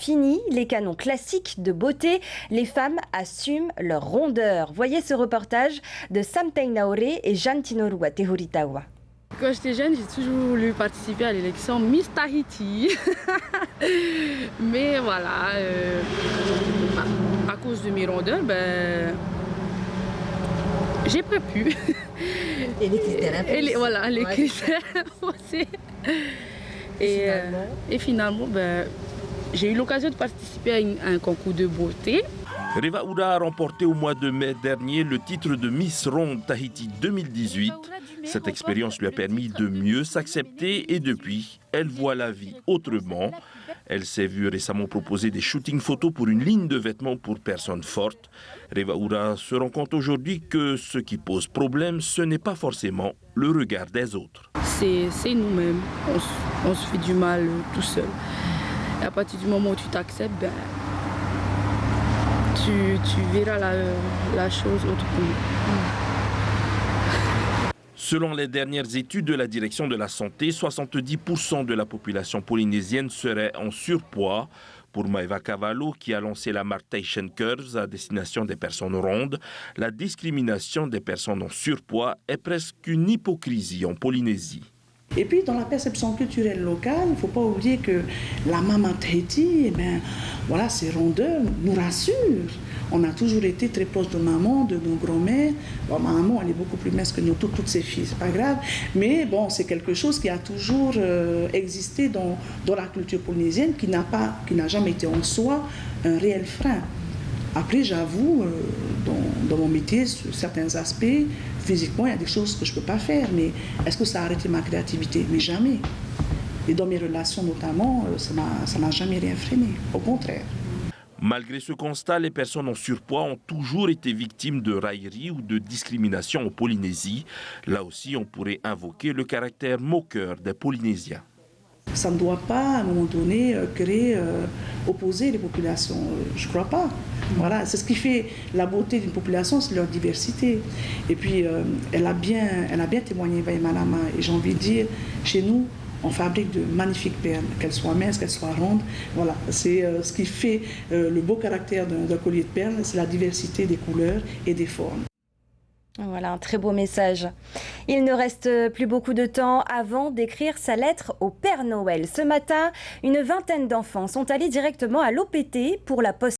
Fini les canons classiques de beauté, les femmes assument leur rondeur. Voyez ce reportage de Sam Tainaore et Jeanne Tinorua Tehoritawa. Quand j'étais jeune, j'ai toujours voulu participer à l'élection Miss Tahiti. Mais voilà, à cause de mes rondeurs, j'ai pas pu. Et les critères imposés. Voilà, les critères imposés. Et finalement, j'ai eu l'occasion de participer à un concours de beauté. Revaoura a remporté au mois de mai dernier le titre de Miss Ronde Tahiti 2018. Cette expérience lui a permis de mieux s'accepter et depuis, elle voit la vie autrement. Elle s'est vue récemment proposer des shootings photos pour une ligne de vêtements pour personnes fortes. Revaoura se rend compte aujourd'hui que ce qui pose problème, ce n'est pas forcément le regard des autres. C'est nous-mêmes, on se fait du mal tout seul. Et à partir du moment où tu t'acceptes, tu verras la chose autrement. Selon les dernières études de la direction de la santé, 70% de la population polynésienne serait en surpoids. Pour Maeva Cavallo, qui a lancé la marque Tahitian Curves à destination des personnes rondes, la discrimination des personnes en surpoids est presque une hypocrisie en Polynésie. Et puis dans la perception culturelle locale, il ne faut pas oublier que la maman Tahiti, voilà, ces rondeurs nous rassurent. On a toujours été très proche de maman, de nos grands-mères. Bon, maman, elle est beaucoup plus mince que nous, toutes ses filles, c'est pas grave. Mais bon, c'est quelque chose qui a toujours existé dans la culture polynésienne, qui n'a jamais été en soi un réel frein. Après, j'avoue, dans mon métier, sur certains aspects, physiquement, il y a des choses que je ne peux pas faire. Mais est-ce que ça a arrêté ma créativité? Mais jamais. Et dans mes relations notamment, ça n'a jamais rien freiné. Au contraire. Malgré ce constat, les personnes en surpoids ont toujours été victimes de railleries ou de discrimination en Polynésie. Là aussi, on pourrait invoquer le caractère moqueur des Polynésiens. Ça ne doit pas, à un moment donné, opposer les populations. Je ne crois pas. Voilà, c'est ce qui fait la beauté d'une population, c'est leur diversité. Et puis, elle a bien témoigné, Vaimanama. Et j'ai envie de dire, chez nous, on fabrique de magnifiques perles, qu'elles soient minces, qu'elles soient rondes. Voilà, c'est ce qui fait le beau caractère d'un collier de perles, c'est la diversité des couleurs et des formes. Voilà un très beau message. Il ne reste plus beaucoup de temps avant d'écrire sa lettre au Père Noël. Ce matin, une vingtaine d'enfants sont allés directement à l'OPT pour la poste.